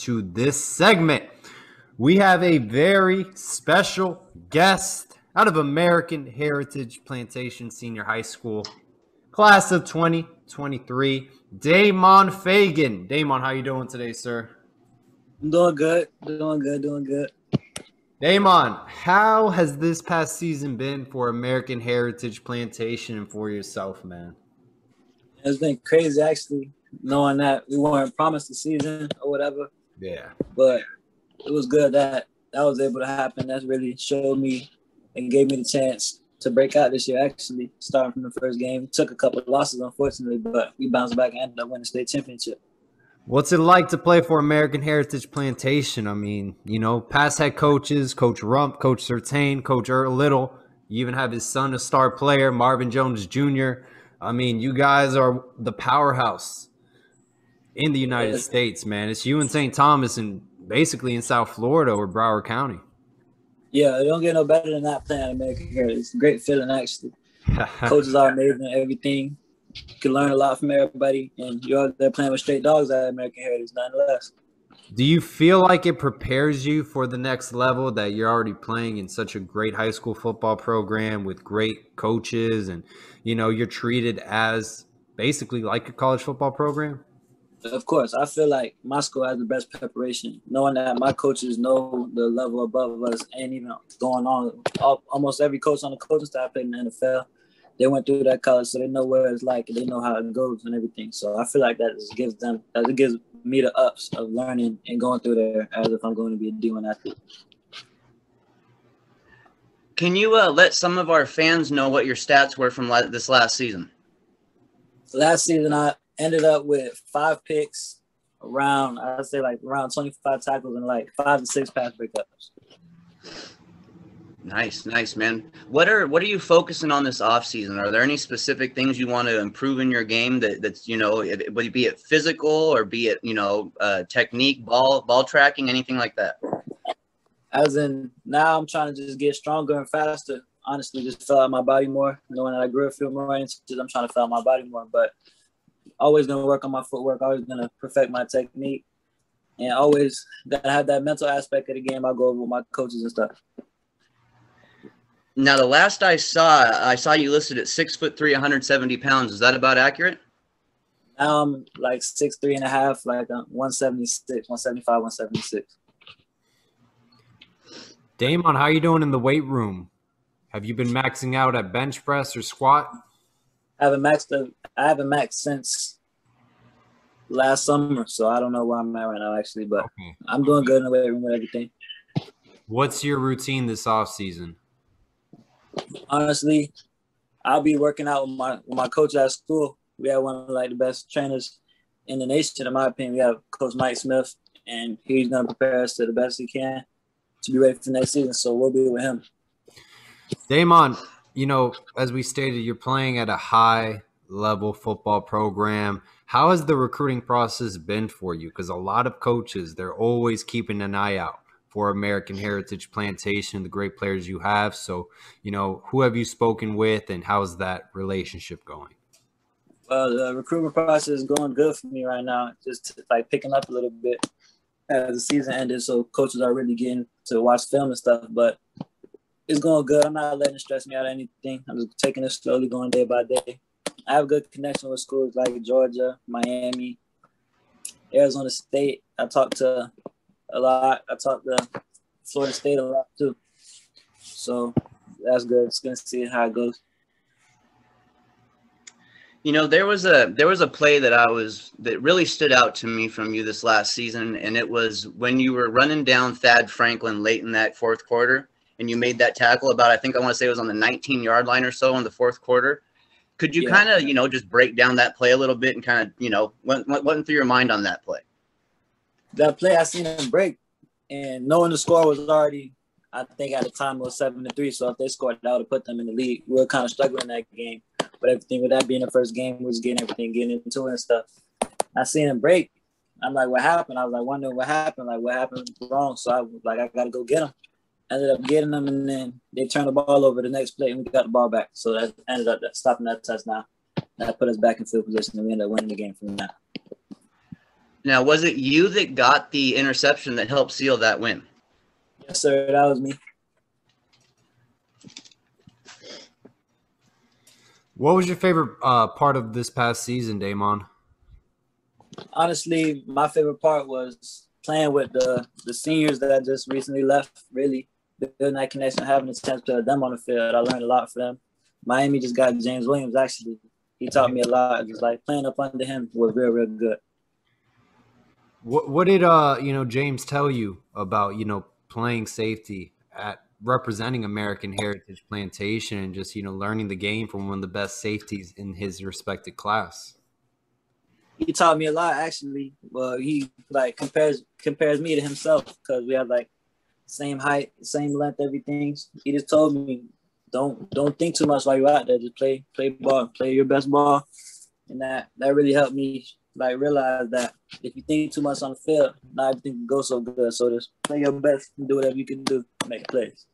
to this segment. We have a very special guest out of American Heritage Plantation Senior High School, class of 2023, Daemon Fagan. Daemon, how you doing today, sir? I'm doing good. Doing good. Daemon, how has this past season been for American Heritage Plantation and for yourself, man? It's been crazy, actually, knowing that we weren't promised the season or whatever. Yeah. But it was good that was able to happen. That really showed me and gave me the chance to break out this year, actually, starting from the first game. Took a couple of losses, unfortunately, but we bounced back and ended up winning the state championship. What's it like to play for American Heritage Plantation? I mean, past head coaches, Coach Rump, Coach Sertain, Coach Little. You even have his son, a star player, Marvin Jones Jr. I mean, you guys are the powerhouse in the United States, man. It's you and St. Thomas and basically in South Florida or Broward County. Yeah, it don't get no better than that playing American Heritage. It's a great feeling, actually. Coaches are amazing at everything. You can learn a lot from everybody, and you're out there playing with straight dogs at American Heritage, nonetheless. Do you feel like it prepares you for the next level, that you're already playing in such a great high school football program with great coaches and, you're treated as basically like a college football program? Of course. I feel like my school has the best preparation, knowing that my coaches know the level above us and even going on. Almost every coach on the coaching staff played in the NFL. They went through that college, so they know what it's like and they know how it goes and everything. So I feel like it gives me the ups of learning and going through there as if I'm going to be a D1 athlete. Can you let some of our fans know what your stats were from this last season? Last season, I ended up with 5 picks, around 25 tackles and 5 to 6 pass breakups. Nice, man. What are you focusing on this offseason? Are there any specific things you want to improve in your game that's be it physical or be it technique, ball tracking, anything like that? As in, now I'm trying to just get stronger and faster. Honestly, just fill out my body more. Knowing that I grew a few more inches, I'm trying to fill out my body more. But always going to work on my footwork, always going to perfect my technique, and always got to have that mental aspect of the game. I go over with my coaches and stuff. Now, the last I saw you listed at 6'3", 170 pounds. Is that about accurate? Now I'm 6'3" and a half, 176, 175, 176. Daemon, how you doing in the weight room? Have you been maxing out at bench press or squat? I haven't maxed since last summer, so I don't know where I'm at right now, actually, but okay. I'm doing good in the weight room with everything. What's your routine this off season? Honestly, I'll be working out with my coach at school. We have one of the best trainers in the nation, in my opinion. We have Coach Mike Smith, and he's going to prepare us to the best he can to be ready for next season, so we'll be with him. Daemon, as we stated, you're playing at a high-level football program. How has the recruiting process been for you? Because a lot of coaches, they're always keeping an eye out for American Heritage Plantation, the great players you have. So, who have you spoken with and how's that relationship going? Well, the recruitment process is going good for me right now. Just picking up a little bit as the season ended. So coaches are really getting to watch film and stuff, but it's going good. I'm not letting it stress me out or anything. I'm just taking it slowly, going day by day. I have a good connection with schools like Georgia, Miami, Arizona State. I talk to a lot. I talk to Florida State a lot too. So that's good. It's going to see how it goes. There was a play that really stood out to me from you this last season, and it was when you were running down Thad Franklin late in that fourth quarter, and you made that tackle about, I want to say it was on the 19-yard line or so in the fourth quarter. Could you kind of, just break down that play a little bit and kind of, what went through your mind on that play? That play, I seen him break, and knowing the score was already, I think at the time it was 7-3. So if they scored, that would have put them in the lead. We were kind of struggling that game, but everything with that being the first game was getting into it and stuff. I seen him break. I'm like, what happened? I was wondering what happened. What happened wrong? So I was I got to go get him. Ended up getting them, and then they turned the ball over the next play, and we got the ball back. So that ended up stopping that touchdown. That put us back in field position, and we ended up winning the game from that. Now, was it you that got the interception that helped seal that win? Yes, sir. That was me. What was your favorite part of this past season, Daemon? Honestly, my favorite part was playing with the seniors that just recently left. Really building that connection, having a chance to play with them on the field. I learned a lot from them. Miami just got James Williams. Actually, he taught me a lot. Just like playing up under him was real, real good. What did James tell you about playing safety at representing American Heritage Plantation and just learning the game from one of the best safeties in his respected class? He taught me a lot actually. Well, he like compares me to himself because we have like same height, same length, everything. He just told me don't think too much while you're out there. Just play ball, play your best ball, and that really helped me like realize that if you think too much on the field, not everything can go so good. So just play your best and do whatever you can do to make plays.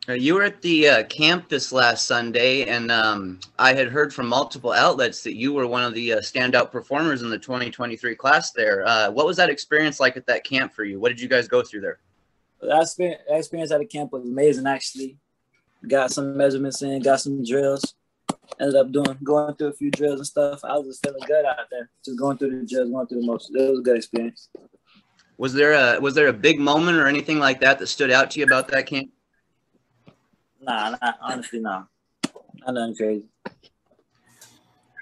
You were at the camp this last Sunday, and I had heard from multiple outlets that you were one of the standout performers in the 2023 class there. What was that experience like at that camp for you? What did you guys go through there? That experience at the camp was amazing, actually. Got some measurements in, got some drills. Ended up going through a few drills and stuff. I was just feeling good out there, just going through the drills, going through the motions. It was a good experience. Was there a big moment or anything like that stood out to you about that camp? Nah, honestly, nah. Not nothing crazy.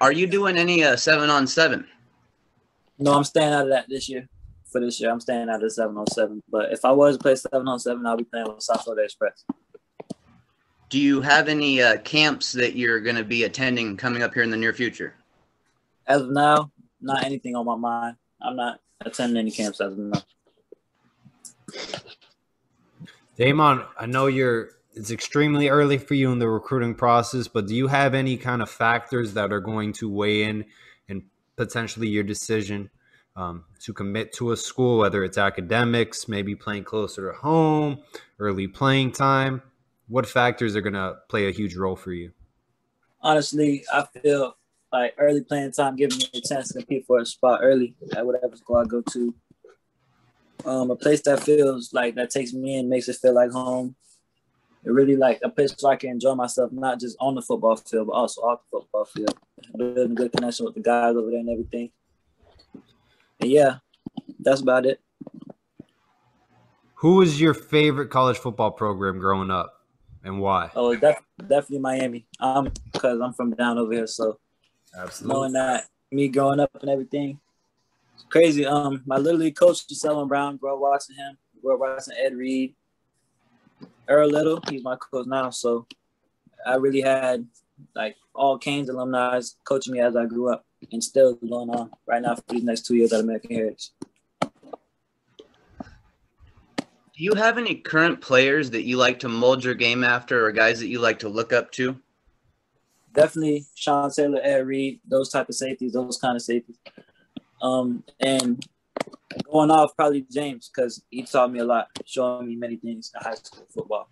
Are you doing any 7-on-7? No, I'm staying out of that this year. For this year, I'm staying out of 7-on-7. But if I was to play 7-on-7, I'll be playing with South Florida Express. Do you have any camps that you're going to be attending coming up here in the near future? As of now, not anything on my mind. I'm not attending any camps as of now. Daemon, I know it's extremely early for you in the recruiting process, but do you have any kind of factors that are going to weigh in and potentially your decision to commit to a school, whether it's academics, maybe playing closer to home, early playing time? What factors are going to play a huge role for you? Honestly, I feel like early playing time giving me a chance to compete for a spot early at whatever school I go to. A place that feels like that takes me in, makes it feel like home. It really like a place where I can enjoy myself, not just on the football field, but also off the football field. Building a good connection with the guys over there and everything. And yeah, that's about it. Who was your favorite college football program growing up and why? Oh, definitely Miami. Because I'm from down over here, so Absolutely. knowing that me growing up and everything, it's crazy. My little league coach was Selwyn Brown. Grew up watching him. Grew up watching Ed Reed. Earl Little, he's my coach now, so I really had like all Canes alumni coaching me as I grew up, and still going on right now for these next 2 years at American Heritage. Do you have any current players that you like to mold your game after, or guys that you like to look up to? Definitely Sean Taylor, Ed Reed, those type of safeties, those kind of safeties. And going off probably James, because he taught me a lot, showing me many things in high school football.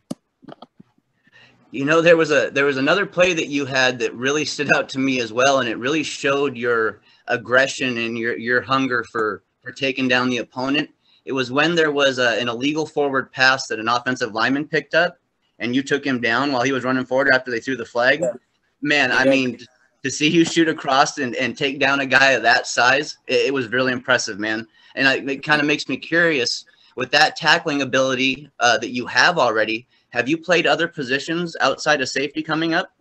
You know, there was another play that you had that really stood out to me as well, and it really showed your aggression and your hunger for taking down the opponent. It was when there was an illegal forward pass that an offensive lineman picked up, and you took him down while he was running forward after they threw the flag. Yeah. Man, I mean, to see you shoot across and take down a guy of that size, it was really impressive, man. And it kind of makes me curious, with that tackling ability that you have already, have you played other positions outside of safety coming up?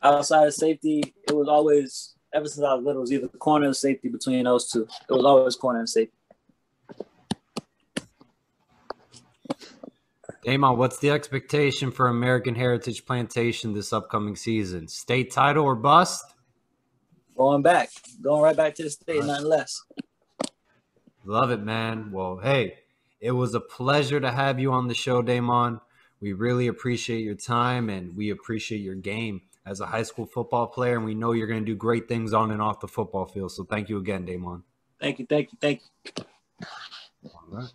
Outside of safety, it was always, ever since I was little, it was either corner or safety between those two. It was always corner and safety. Daemon, what's the expectation for American Heritage Plantation this upcoming season? State title or bust? Going right back to the state, nothing less. Love it, man. Well, hey, it was a pleasure to have you on the show, Daemon. We really appreciate your time, and we appreciate your game as a high school football player, and we know you're going to do great things on and off the football field. So thank you again, Daemon. Thank you. All right.